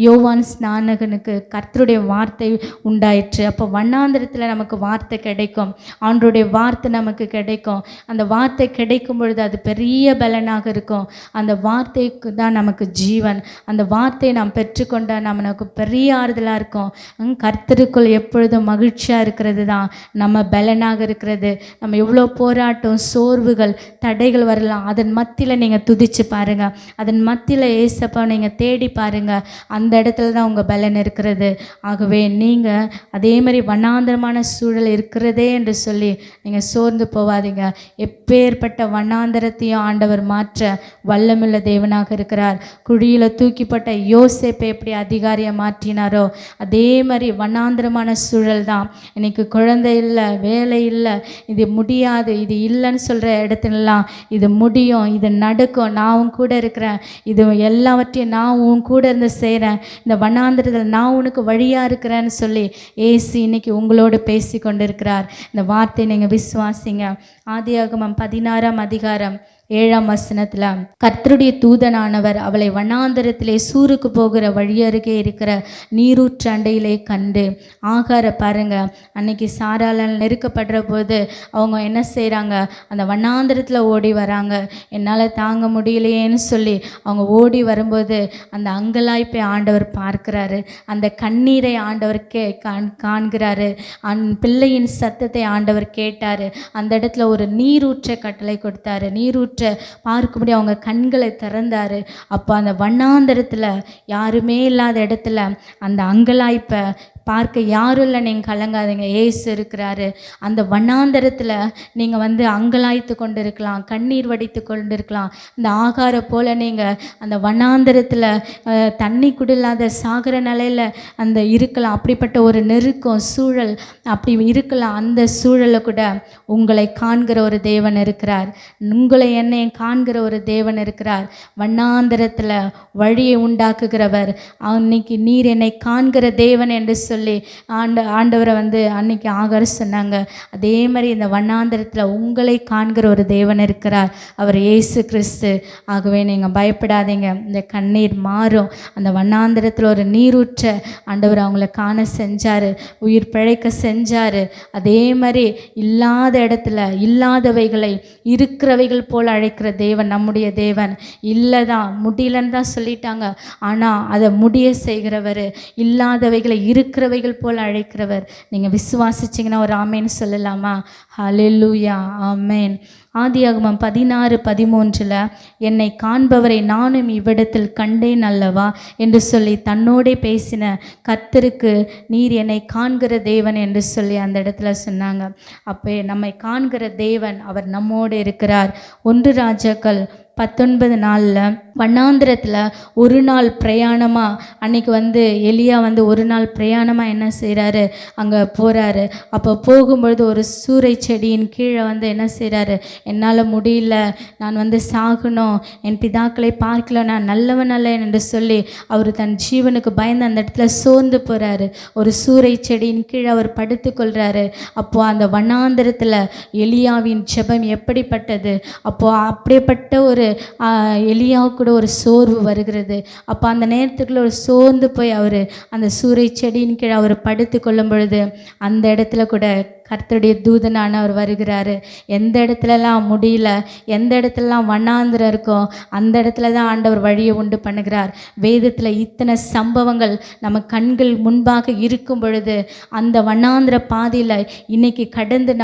யோவான் ஸ்நானகனுக்கு கர்த்தருடைய வார்த்தை உண்டாயிற்று. அப்போ வண்ணாந்திரத்தில் நமக்கு வார்த்தை கிடைக்கும். ஆண்டவருடைய வார்த்தை நம்ம நமக்கு கிடைக்கும். அந்த வார்த்தை கிடைக்கும் பொழுது அது பெரிய பலனாக இருக்கும். அந்த வார்த்தைக்கு தான் நமக்கு ஜீவன். அந்த வார்த்தையை நாம் பெற்றுக்கொண்டால் நமக்கு பெரிய ஆறுதலாக இருக்கும். கர்த்தருக்குள் எப்பொழுதும் மகிழ்ச்சியாக இருக்கிறது தான் நம்ம பலனாக இருக்கிறது. நம்ம எவ்வளோ போராட்டம், சோர்வுகள், தடைகள் வரலாம், அதன் மத்தியில் நீங்கள் துதிச்சு பாருங்கள். அதன் மத்தியில் ஏசப்பா நீங்கள் தேடி பாருங்கள். அந்த இடத்துல தான் உங்கள் பலன் இருக்கிறது. ஆகவே நீங்கள் அதே மாதிரி வண்ணாந்தரமான சூழல் இருக்கிறதே என்று சொல்லி நீங்கள் சோர்ந்து போவாதீங்க. எப்பேற்பட்ட வண்ணாந்தரத்தையும் ஆண்டவர் மாற்ற வல்லமுள்ள தேவனாக இருக்கிறார். குழியில் தூக்கிப்பட்ட யோசேப்பை எப்படி அதிகாரியை மாற்றினாரோ அதே மாதிரி வண்ணாந்தரமான சூழல் தான். இன்னைக்கு குழந்தை இல்லை, வேலை இல்லை, இது முடியாது, இது இல்லைன்னு சொல்கிற இடத்துலலாம் இது முடியும், இது நடக்கும், நான் உன் கூட இருக்கிறேன், இது எல்லாவற்றையும் நான் உன் கூட இருந்து செய்கிறேன், இந்த வண்ணாந்தரத்தில் நான் உனக்கு வழியாக இருக்கிறேன்னு சொல்லி ஏசு இன்னைக்கு உங்களோடு பேசி கொண்டிருக்கிறார். இந்த வார்த்தையை நீங்கள் விசுவாசிங்க. ஆதியாகமம் 16ஆம் அதிகாரம் 7ஆம் வசனத்தில் கர்த்தருடைய தூதனானவர் அவளை வண்ணாந்தரத்திலே சூருக்கு போகிற வழியருகே இருக்கிற நீரூற்று அண்டையிலே கண்டு. ஆகார பாருங்க, அன்னைக்கு சாரால நெருக்கப்படுற போது அவங்க என்ன செய்கிறாங்க, அந்த வண்ணாந்தரத்தில் ஓடி வராங்க. என்னால் தாங்க முடியலையேன்னு சொல்லி அவங்க ஓடி வரும்போது அந்த அங்கலாய்ப்பை ஆண்டவர் பார்க்கிறாரு. அந்த கண்ணீரை ஆண்டவர் காண்கிறாரு. பிள்ளையின் சத்தத்தை ஆண்டவர் கேட்டார். அந்த இடத்துல ஒரு நீரூற்றை கட்டளை கொடுத்தாரு. நீரூற்றை பார்க்கும்படி அவங்க கண்களை திறந்தாரு. அப்போ அந்த வண்ணாந்தரத்தில் யாருமே இல்லாத இடத்துல அந்த அங்கலாய்ப்பை பார்க்க யாரும் இல்லை, நீங்கள் கலங்காதீங்க, ஏசு இருக்கிறாரு. அந்த வண்ணாந்தரத்தில் நீங்கள் அங்கலாய்த்து கொண்டு இருக்கலாம், கண்ணீர் வடித்து கொண்டு இருக்கலாம். இந்த ஆகார போல் நீங்கள் அந்த வண்ணாந்தரத்தில் தண்ணி கூட இல்லாத சாகர நிலையில் அந்த இருக்கலாம். அப்படிப்பட்ட ஒரு நெருக்கம் சூழல் அப்படி இருக்கலாம். அந்த சூழலை கூட உங்களை காண்கிற ஒரு தேவன் இருக்கிறார். உங்களை என்னை காண்கிற ஒரு தேவன் இருக்கிறார். வண்ணாந்தரத்தில் வழியை உண்டாக்குகிறவர். அன்னைக்கு நீர் என்னை காண்கிற தேவன் என்று சொல்லி ஆண்டவரை அன்னைக்கு ஆகார சொன்னாங்க. அதே மாதிரி இந்த வண்ணாந்தரத்தில் உங்களை காண்கிற ஒரு தேவன் இருக்கிறார். அவர் இயேசு கிறிஸ்து. ஆகவே நீங்கள் பயப்படாதீங்க. இந்த கண்ணீர் மாறும். அந்த வண்ணாந்தரத்தில் ஒரு நீரூற்ற ஆண்டவர் அவங்கள காண செஞ்சார், உயிர் பிழைக்க செஞ்சார். அதே மாதிரி இல்லாத இடத்துல இல்லாதவைகளை இருக்கிறவைகள் போல் அழைக்கிற தேவன் நம்முடைய தேவன். இல்லைதான், முடியலன்னு தான் சொல்லிட்டாங்க, ஆனால் அதை முடிய செய்கிறவர், இல்லாதவைகளை இருக்கிறவைகள் போல் அழைக்கிறவர். நீங்கள் விசுவாசிச்சிங்கன்னா ஒரு ஆமேன்னு சொல்லலாமா? ஹல்லேலூயா, ஆமேன். ஆதியாகமம் 16:13 என்னை காண்பவரை நானும் இவ்விடத்தில் கண்டேன் அல்லவா என்று சொல்லி தன்னோடே பேசின கர்த்தருக்கு நீர் என்னை காண்கிற தேவன் என்று சொல்லி அந்த இடத்துல சொன்னாங்க. அப்போ நம்மை காண்கிற தேவன் அவர் நம்மோடு இருக்கிறார். 1 ராஜாக்கள் 19 வண்ணாந்திரத்தில் ஒரு நாள் பிரயாணமாக அன்னைக்கு எலியா ஒரு நாள் பிரயாணமாக என்ன செய்கிறாரு, அங்கே போகிறாரு. அப்போ போகும்பொழுது ஒரு சூறை செடியின் கீழே என்ன செய்கிறாரு, என்னால் முடியல, நான் சாகணும், என் பிதாக்களை பார்க்கல, நான் நல்லவன் அல்ல என்று சொல்லி அவர் தன் ஜீவனுக்கு பயந்து அந்த இடத்துல சோர்ந்து போகிறாரு. ஒரு சூறை செடியின் கீழே அவர் படுத்து கொள்கிறாரு. அப்போது அந்த வண்ணாந்திரத்தில் எலியாவின் ஜெபம் எப்படிப்பட்டது! அப்போது அப்படிப்பட்ட ஒரு எலியாவுக்கு கூட ஒரு சோர்வு வருகிறது. அப்போ அந்த நேரத்துக்குள்ள ஒரு சோர்ந்து போய் அவர் அந்த சூறை செடியின் கீழே அவர் படுத்து கொள்ளும் பொழுது அந்த இடத்துல கூட கர்த்தருடைய தூதனானவர் வருகிறாரு. எந்த இடத்துலலாம் முடியல, எந்த இடத்துலலாம் வண்ணாந்திரம் இருக்கோ அந்த இடத்துல தான் ஆண்டவர் வழியை உண்டு பண்ணுகிறார். வேதத்தில் இத்தனை சம்பவங்கள் நம்ம கண்கள் முன்பாக இருக்கும் பொழுது அந்த வண்ணாந்திர பாதையில் இன்னைக்கு கடந்து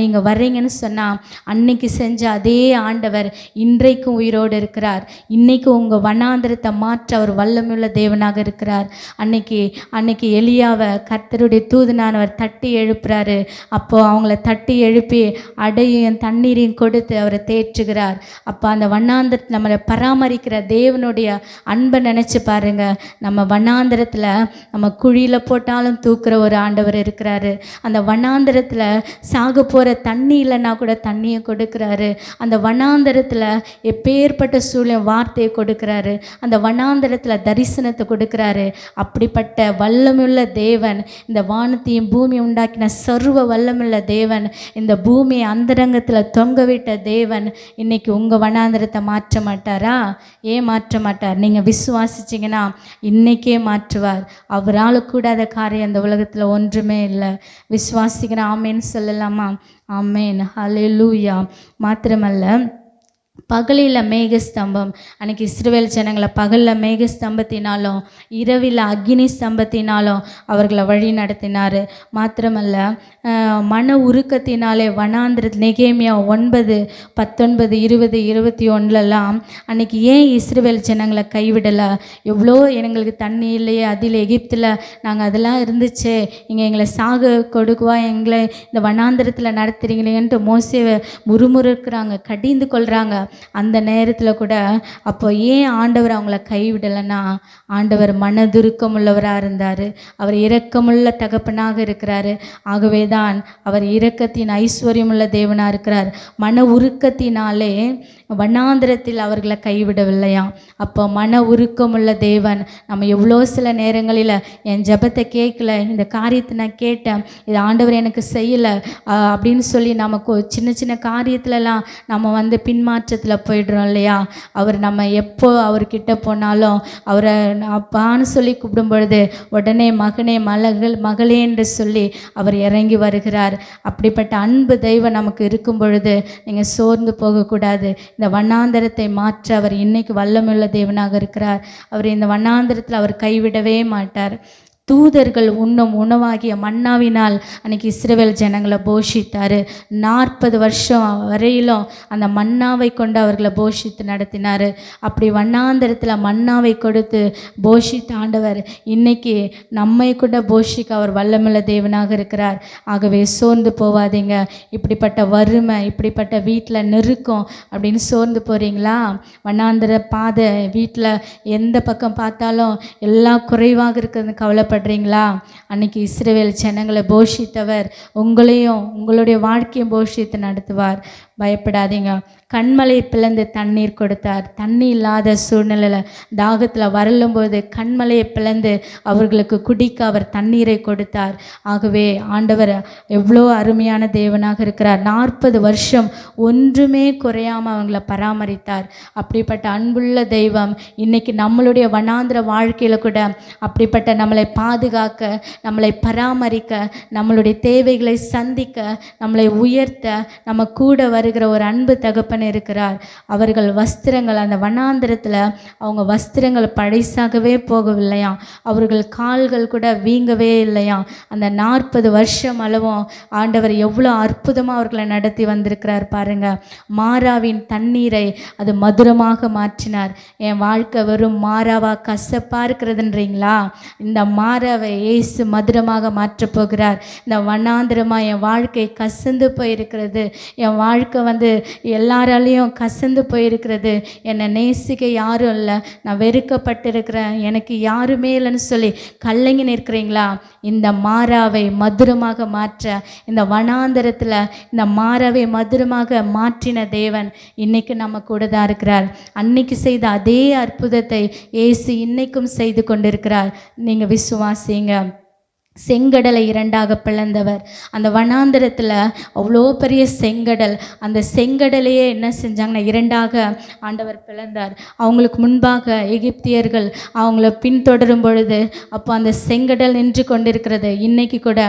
நீங்கள் வர்றீங்கன்னு சொன்னால் அன்னைக்கு செஞ்ச அதே ஆண்டவர் இன்றைக்கும் உயிரோடு இருக்கிறார். இன்னைக்கும் உங்கள் வண்ணாந்திரத்தை மாற்ற அவர் வல்லமுள்ள தேவனாக இருக்கிறார். அன்னைக்கு எலியாவை கர்த்தருடைய தூதனானவர் தட்டி எழுப்புறாரு. அப்போ அவங்கள தட்டி எழுப்பி அடையும் தண்ணீரையும் கொடுத்து அவரை தேற்றுகிறார். அப்போ அந்த வண்ணாந்திரத்தில் நம்மளை பராமரிக்கிற தேவனுடைய அன்பை நினச்சி பாருங்க. நம்ம வண்ணாந்திரத்தில் நம்ம குழியில் போட்டாலும் தூக்குற ஒரு ஆண்டவர் இருக்கிறாரு. அந்த வண்ணாந்திரத்தில் சாக போகிற தண்ணி இல்லைன்னா கூட தண்ணியை கொடுக்குறாரு. அந்த வண்ணாந்திரத்தில் எப்பேற்பட்ட சூழ்நிலை வார்த்தையை கொடுக்குறாரு. அந்த வண்ணாந்திரத்தில் தரிசனத்தை கொடுக்குறாரு. அப்படிப்பட்ட வல்லமுள்ள தேவன் இந்த வானத்தையும் பூமி உண்டாக்கின சர்வ வல்லமுள்ள தேவன், இந்த பூமியை அந்தரங்கத்தில் தொங்க விட்ட தேவன் இன்னைக்கு உங்கள் வனாந்திரத்தை மாற்ற மாட்டாரா? ஏன் மாற்ற மாட்டார்? நீங்கள் விசுவாசிச்சிங்கன்னா இன்னைக்கே மாற்றுவார். அவரால் கூடாத காரியம் அந்த உலகத்தில் ஒன்றுமே இல்லை. விசுவாசிக்கிற ஆமேன்னு சொல்லலாமா? ஆமேன், ஹல்லேலூயா. மாத்திரமல்ல, பகலில் மேகஸ்தம்பம், அன்னைக்கு இஸ்ரவேல் ஜனங்களை பகலில் மேகஸ்தம்பத்தினாலும் இரவில் அக்னி ஸ்தம்பத்தினாலும் அவர்களை வழி நடத்தினார். மாத்திரமல்ல, மன உருக்கத்தினாலே வனாந்திர நெகேமியா 9, 19, 20, 21 அன்னைக்கு ஏன் இஸ்ரவேல் ஜனங்களை கைவிடலை? எவ்வளோ எங்களுக்கு தண்ணி இல்லையே, அதில் எகிப்தில் நாங்கள் அதெல்லாம் இருந்துச்சு, இங்கே எங்களை சாக கொடுக்குவா, எங்களை இந்த வனாந்திரத்தில் நடத்துறீங்களேன்ட்டு மோசேவை முறுமுறுக்கிறாங்க, கடிந்து கொள்கிறாங்க. அந்த நேரத்தில் கூட அப்போ ஏன் ஆண்டவர் அவங்கள கைவிடலைன்னா, ஆண்டவர் மனதுருக்கம் உள்ளவராக இருந்தார். அவர் இரக்கமுள்ள தகப்பனாக இருக்கிறாரு. ஆகவே தான் அவர் இரக்கத்தின் ஐஸ்வர்யமுள்ள தேவனாக இருக்கிறார். மன உருக்கத்தினாலே வனாந்திரத்தில் அவர்களை கைவிடவில்லையாம். அப்போ மன உருக்கமுள்ள தேவன். நம்ம எவ்வளோ சில நேரங்களில் என் ஜெபத்தை கேட்கல, இந்த காரியத்தை நான் கேட்டேன், இது ஆண்டவர் எனக்கு செய்யலை அப்படின்னு சொல்லி நமக்கு சின்ன சின்ன காரியத்துலலாம் நம்ம பின்மாற்றத்தில் போயிடுறோம் இல்லையா? அவர் நம்ம எப்போ அவர்கிட்ட போனாலும் அவரை அப்பான்னு சொல்லி கூப்பிடும் பொழுது உடனே மகனே மகளே என்று சொல்லி அவர் இறங்கி வருகிறார். அப்படிப்பட்ட அன்பு தெய்வம் நமக்கு இருக்கும் பொழுது நீங்கள் சோர்ந்து போகக்கூடாது. இந்த வண்ணாந்தரத்தை மாற்ற அவர் இன்னைக்கு வல்லமுள்ள தேவனாக இருக்கிறார். அவர் இந்த வண்ணாந்தரத்தில் அவர் கைவிடவே மாட்டார். தூதர்கள் உண்ணும் உணவாகிய மன்னாவினால் அன்னைக்கு இஸ்ரவேல் ஜனங்களை போஷித்தார். 40 வருஷம் வரையிலும் அந்த மன்னாவை கொண்டு அவர்களை போஷித்து நடத்தினார். அப்படி வண்ணாந்தரத்தில் மன்னாவை கொடுத்து போஷித்த ஆண்டவர் இன்னைக்கு நம்மை கூட போஷிக்க அவர் வல்லமுள்ள தேவனாக இருக்கிறார். ஆகவே சோர்ந்து போவாதீங்க. இப்படிப்பட்ட வறுமை, இப்படிப்பட்ட வீட்டில் நெருக்கம் அப்படின்னு சோர்ந்து போகிறீங்களா? வண்ணாந்தர பாதை, வீட்டில் எந்த பக்கம் பார்த்தாலும் எல்லாம் குறைவாக இருக்கிறது கவலைப்பட ங்களா? அன்னைக்கு இஸ்ரவேல் ஜனங்களை போஷித்தவர் உங்களையும் உங்களுடைய வாழ்க்கையும் போஷித்து நடத்துவார். பயப்படாதீங்க. கண்மலை பிளந்து தண்ணீர் கொடுத்தார். தண்ணி இல்லாத சூழ்நிலையில் தாகத்தில் வரலும்போது கண்மலையை பிளந்து அவர்களுக்கு குடிக்க அவர் தண்ணீரை கொடுத்தார். ஆகவே ஆண்டவர் எவ்வளோ அருமையான தேவனாக இருக்கிறார். 40 வருஷம் ஒன்றுமே குறையாமல் அவங்கள பராமரித்தார். அப்படிப்பட்ட அன்புள்ள தெய்வம் இன்னைக்கு நம்மளுடைய வனாந்திர வாழ்க்கையில் கூட அப்படிப்பட்ட நம்மளை பாதுகாக்க, நம்மளை பராமரிக்க, நம்மளுடைய தேவைகளை சந்திக்க, நம்மளை உயர்த்த நம்ம கூட வருகிற ஒரு அன்பு தகப்பன் இருக்கிறார். அவர்கள் வஸ்திரங்கள் அந்த வனாந்திரத்தில் அவங்க வஸ்திரங்கள் பழைசாகவே போகவில்லையாம். அவர்கள் கால்கள் கூட வீங்கவே இல்லையாம். அந்த 40 வருஷம் அளவும் ஆண்டவர் எவ்வளோ அற்புதமாக அவர்களை நடத்தி வந்திருக்கிறார் பாருங்க. மாறாவின் தண்ணீரை அது மதுரமாக மாற்றினார். என் வாழ்க்கை வெறும் மாறாவா கசப்பா இருக்கிறதுன்றீங்களா? இந்த மாறாவை இயேசு மதுரமாக மாற்றப் போகிறார். இந்த வண்ணாந்திரமா என் வாழ்க்கை கசந்து போயிருக்கிறது, என் வாழ்க்கை எல்லாராலையும் கசந்து போயிருக்கிறது, என்னை நேசிக்க யாரும் இல்லை, நான் வெறுக்கப்பட்டிருக்கிறேன், எனக்கு யாருமே இல்லைன்னு சொல்லி கல்லங்கி நிற்கிறீங்களா? இந்த மாறாவை மதுரமாக மாற்ற, இந்த வனாந்தரத்தில் இந்த மாறாவை மதுரமாக மாற்றின தேவன் இன்னைக்கு நம்ம கூட தான் இருக்கிறார். அன்னைக்கு செய்த அதே அற்புதத்தை இயேசு இன்னைக்கும் செய்து கொண்டிருக்கிறார். நீங்கள் விசுவாசிங்க. செங்கடலை 2ஆக பிளந்தவர். அந்த வனாந்திரத்தில் அவ்வளோ பெரிய செங்கடல், அந்த செங்கடலையே என்ன செஞ்சாங்கன்னா 2ஆக ஆண்டவர் பிளந்தார். அவங்களுக்கு முன்பாக எகிப்தியர்கள் அவங்கள பின்தொடரும் பொழுது அப்போ அந்த செங்கடல் நின்று கொண்டிருக்கிறது. இன்னைக்கு கூட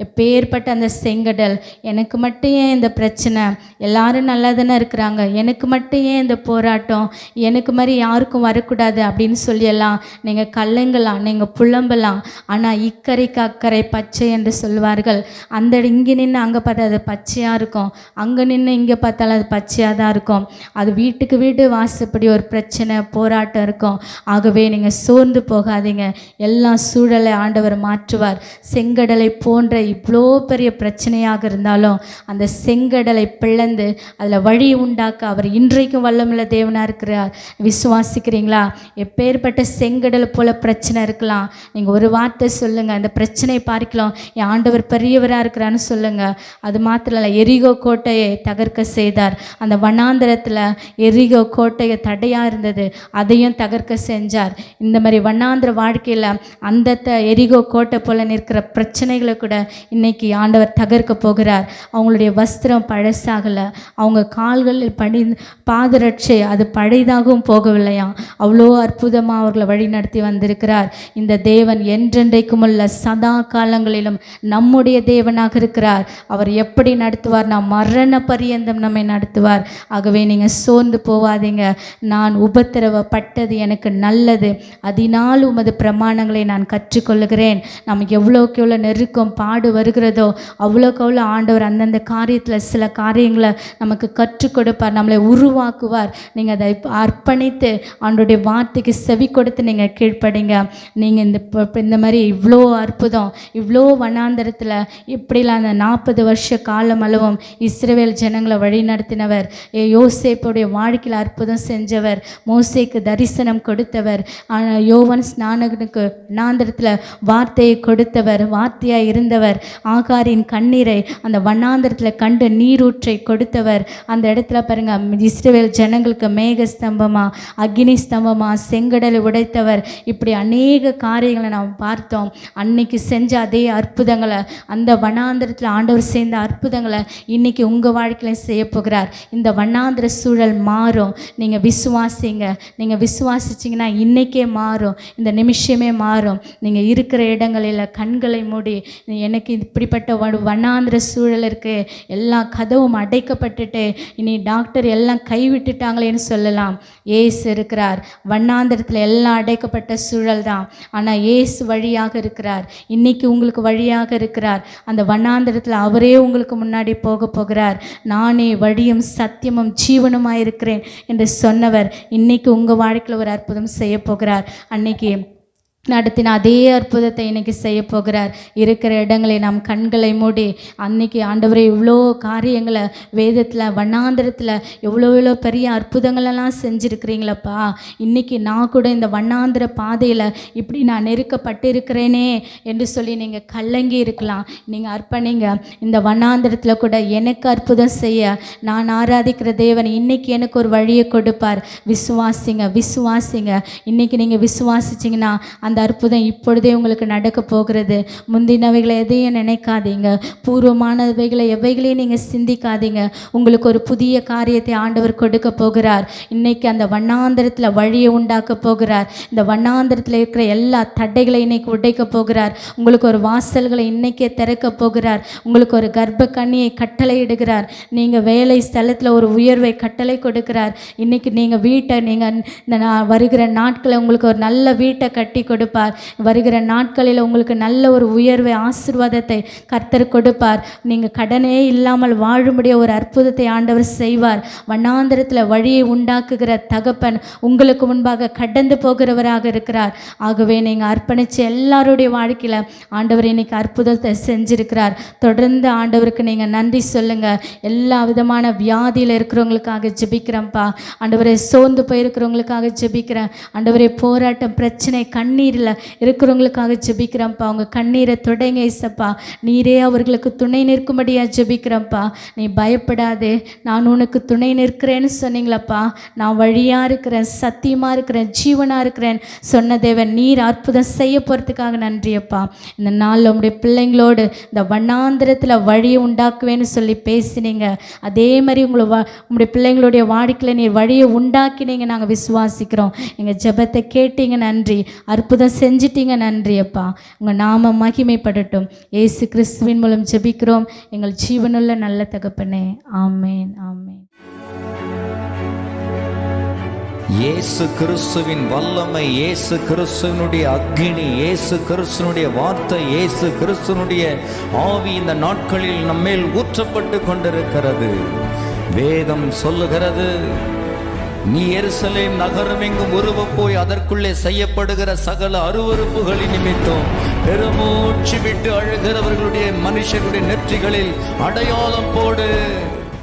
எப்பேற்பட்ட அந்த செங்கடல், எனக்கு மட்டும் ஏன் இந்த பிரச்சனை, எல்லாரும் நல்லா தானே இருக்கிறாங்க, எனக்கு மட்டும் ஏன் இந்த போராட்டம், எனக்கு மாதிரி யாருக்கும் வரக்கூடாது அப்படின்னு சொல்லியெல்லாம் நீங்கள் கலங்கலாம், நீங்கள் புலம்பலாம். ஆனால் இக்கரைக்கு அக்கறை பச்சை என்று சொல்வார்கள். அந்த இங்கே நின்று அங்கே பார்த்தா அது பச்சையாக இருக்கும், அங்கே நின்று இங்கே பார்த்தாலும் அது பச்சையாக தான் இருக்கும். அது வீட்டுக்கு வீடு வாசப்படி ஒரு பிரச்சனை போராட்டம் இருக்கும். ஆகவே நீங்கள் சோர்ந்து போகாதீங்க. எல்லா சூழலை ஆண்டவர் மாற்றுவார். செங்கடலை போன்ற இவ்வளோ பெரிய பிரச்சனையாக இருந்தாலும் அந்த செங்கடலை பிளந்து அதில் வழி உண்டாக்க அவர் இன்றைக்கும் வல்லமுள்ள தேவனாக இருக்கிறார். விசுவாசிக்கிறீங்களா? எப்பேற்பட்ட செங்கடல் போல பிரச்சனை இருக்கலாம், நீங்கள் ஒரு வார்த்தை சொல்லுங்கள், அந்த பிரச்சனை பிரச்சனை பார்க்கலாம் என் ஆண்டவர் பெரியவராக இருக்கிறான்னு சொல்லுங்க. அது மாத்திரம் இல்லை, எரிகோ கோட்டையை தகர்க்க செய்தார். அந்த வண்ணாந்திரத்தில் எரிகோ கோட்டையை தடையாக இருந்தது, அதையும் தகர்க்க செஞ்சார். இந்த மாதிரி வண்ணாந்திர வாழ்க்கையில் அந்த எரிகோ கோட்டை போல நிற்கிற பிரச்சனைகளை கூட இன்னைக்கு ஆண்டவர் தகர்க்க போகிறார். அவங்களுடைய வஸ்திரம் பழசாகலை, அவங்க கால்களில் பாதரட்சை அது பழைதாகவும் போகவில்லையாம். அவ்வளோ அற்புதமாக அவர்களை வழி நடத்தி வந்திருக்கிறார். இந்த தேவன் என்றென்றைக்கும் உள்ள சதா காலங்களிலும் நம்முடைய தேவனாக இருக்கிறார். அவர் எப்படி நடத்துவார்? நாம் மரண பரியந்தம் நம்மை நடத்துவார். ஆகவே நீங்கள் சோர்ந்து போவாதீங்க. நான் உபத்திரவப்பட்டது எனக்கு நல்லது, அதனால் உமது பிரமாணங்களை நான் கற்றுக்கொள்ளுகிறேன். நமக்கு எவ்வளோக்கு எவ்வளோ நெருக்கம் பாடு வருகிறதோ அவ்வளோக்கு அவ்வளோ ஆண்டவர் அந்தந்த காரியத்தில் சில காரியங்களை நமக்கு கற்றுக் கொடுப்பார், நம்மளை உருவாக்குவார். நீங்கள் அதை அர்ப்பணித்து ஆண்டோடைய வார்த்தைக்கு செவி கொடுத்து நீங்கள் கீழ்ப்படிங்க. நீங்கள் இந்த மாதிரி இவ்வளோ அற்புதம், இவ்வளோ வனாந்தரத்தில் இப்படிலாம் அந்த 40 வருஷ காலம் அளவும் இஸ்ரவேல் ஜனங்களை வழி நடத்தினவர், யோசேப்புடைய வாழ்க்கையில் அற்புதம் செஞ்சவர், மோசேக்கு தரிசனம் கொடுத்தவர், யோவான் ஸ்நானகனுக்கு வனாந்தரத்தில் வார்த்தையை கொடுத்தவர், வார்த்தையாக இருந்தவர், ஆகாரின் கண்ணீரை அந்த வனாந்தரத்தில் கண்டு நீரூற்றை கொடுத்தவர். அந்த இடத்துல பாருங்க, இஸ்ரவேல் ஜனங்களுக்கு மேக ஸ்தம்பமா அக்னி ஸ்தம்பமா செங்கடலை உடைத்தவர். இப்படி அநேக காரியங்களை நாம் பார்த்தோம். அன்னைக்கு செஞ்ச அதே அற்புதங்களை, அந்த வனாந்திரத்தில் ஆண்டவர் செய்த அற்புதங்களை இன்னைக்கு உங்கள் வாழ்க்கையில செய்ய போகிறார். இந்த வனாந்திர சூழல் மாறும். நீங்கள் விசுவாசிங்க. நீங்கள் விசுவாசிச்சிங்கன்னா இன்னைக்கே மாறும், இந்த நிமிஷமே மாறும். நீங்கள் இருக்கிற இடங்களில் கண்களை மூடி, எனக்கு இப்படிப்பட்ட வனாந்திர சூழல் இருக்கு, எல்லா கதவும் அடைக்கப்பட்டுட்டு இனி டாக்டர் எல்லாம் கைவிட்டுட்டாங்களேன்னு சொல்லலாம். ஏசு இருக்கிறார். வண்ணாந்திரத்தில் எல்லாம் அடைக்கப்பட்ட சூழல் தான், ஆனால் ஏசு வழியாக இருக்கிறார். இன்னைக்கு உங்களுக்கு வழியாக இருக்கிறார். அந்த வண்ணாந்திரத்தில் அவரே உங்களுக்கு முன்னாடி போக போகிறார். நானே வழியும் சத்தியமும் ஜீவனுமாய் இருக்கிறேன் என்று சொன்னவர் இன்னைக்கு உங்கள் வாழ்க்கையில் ஒரு அற்புதம் செய்ய போகிறார். அன்னைக்கு நடத்தின அதே அற்புதத்தை இன்னைக்கு செய்ய போகிறார். இருக்கிற இடங்களை நாம் கண்களை மூடி, அன்னைக்கு ஆண்டவரே இவ்வளோ காரியங்களை வேதத்தில் வண்ணாந்திரத்தில் எவ்வளோ பெரிய அற்புதங்களெல்லாம் செஞ்சுருக்கிறீங்களப்பா, இன்னைக்கு நான் கூட இந்த வண்ணாந்திர பாதையில் இப்படி நான் நெருக்கப்பட்டு இருக்கிறேனே என்று சொல்லி நீங்கள் கலங்கி இருக்கலாம். நீங்கள் அர்ப்பணிங்க. இந்த வண்ணாந்திரத்தில் கூட எனக்கு அற்புதம் செய்ய நான் ஆராதிக்கிற தேவன் இன்னைக்கு எனக்கு ஒரு வழியை கொடுப்பார். விசுவாசிங்க, விசுவாசிங்க. இன்னைக்கு நீங்கள் விசுவாசிச்சிங்கன்னா அந்த அற்புதம் இப்பொழுதே உங்களுக்கு நடக்க போகிறது. முந்தினவைகளை எதையும் நினைக்காதீங்க, பூர்வமானவைகளை எவைகளையும் நீங்கள் சிந்திக்காதீங்க. உங்களுக்கு ஒரு புதிய காரியத்தை ஆண்டவர் கொடுக்க போகிறார். இன்னைக்கு அந்த வண்ணாந்திரத்தில் வழியை உண்டாக்க போகிறார். இந்த வண்ணாந்திரத்தில் இருக்கிற எல்லா தடைகளை இன்னைக்கு உடைக்க போகிறார். உங்களுக்கு ஒரு வாசல்களை இன்னைக்கே திறக்க போகிறார். உங்களுக்கு ஒரு கர்ப்ப கண்ணியை கட்டளை இடுகிறார். நீங்கள் வேலை ஸ்தலத்தில் ஒரு உயர்வை கட்டளை கொடுக்கிறார். இன்னைக்கு நீங்கள் வீட்டை, நீங்கள் இந்த வருகிற நாட்களை உங்களுக்கு ஒரு நல்ல வீட்டை கட்டி கொடுப்பார். வருகிற நாட்களில் உங்களுக்கு நல்ல ஒரு உயர்வை, ஆசீர்வாதத்தை கர்த்தர் கொடுப்பார். நீங்கள் கடனே இல்லாமல் வாழும்படிய ஒரு அற்புதத்தை ஆண்டவர் செய்வார். வண்ணாந்திரத்தில் வழியை உண்டாக்குகிற தகப்பன் உங்களுக்கு முன்பாக கடந்து போகிறவராக இருக்கிறார். ஆகவே நீங்கள் அர்ப்பணித்து எல்லாருடைய வாழ்க்கையில் ஆண்டவர் இன்னைக்கு அற்புதத்தை செஞ்சிருக்கிறார். தொடர்ந்து ஆண்டவருக்கு நீங்கள் நன்றி சொல்லுங்க. எல்லா விதமான வியாதியில் இருக்கிறவங்களுக்காக ஜெபிக்கிறேன்ப்பா. ஆண்டவரை சோர்ந்து போயிருக்கிறவங்களுக்காக ஜெபிக்கிறேன். ஆண்டவரே போராட்டம், பிரச்சனை, கண்ணீரில் இருக்கிறவங்களுக்காக ஜெபிக்கிறேன்ப்பா. அவங்க கண்ணீரை தொடங்க இசப்பா. நீரே அவர்களுக்கு துணை நிற்கும்படியா ஜெபிக்கிறேன்ப்பா. நீ பயப்படாதே, நான் உனக்கு துணை நிற்கிறேன்னு சொன்னீங்களப்பா. நான் வழியாக இருக்கிறேன், சத்தியமாக இருக்கிறேன், ஜீவனாக இருக்கிறேன் சொன்ன தேவன் நீர் அற்புதம் செய்ய போகிறதுக்காக நன்றியப்பா. இந்த நாளில் உங்களுடைய பிள்ளைங்களோடு இந்த வண்ணாந்திரத்தில் வழியை உண்டாக்குவேன்னு சொல்லி பேசினீங்க. அதே மாதிரி உங்களுடைய பிள்ளைங்களுடைய வாழ்க்கையில் நீர் வழியை உண்டாக்கினீங்க. நாங்கள் விசுவாசிக்கிறோம். எங்கள் ஜெபத்தை கேட்டீங்க, நன்றி. அற்புதம் செஞ்சிட்டீங்க, நன்றி அப்பா. உங்கள் நாம மகிமைப்படட்டும். இயேசு கிறிஸ்துவின் மூலம் ஜெபிக்கிறோம் எங்கள் ஜீவனுள்ள நல்ல தகப்பனே. ஆமேன், ஆமேன். இயேசு கிறிஸ்துவின் வல்லமை, இயேசு கிறிஸ்துவனுடைய அக்கினி, இயேசு கிறிஸ்துவனுடைய வார்த்தை, இயேசு கிறிஸ்துவனுடைய ஆவி இந்த நாட்களில் நம்மேல் ஊற்றப்பட்டு கொண்டிருக்கிறது. வேதம் சொல்லுகிறது, நீ எருசலேம் நகரம் எங்கும் உருவப் போய் அதற்குள்ளே செய்யப்படுகிற சகல அருவருப்புகளின் நிமித்தம் பெருமூச்சு விட்டு அழுகிறவர்களுடைய மனுஷருடைய நெற்றிகளில் அடையாளம் போடு.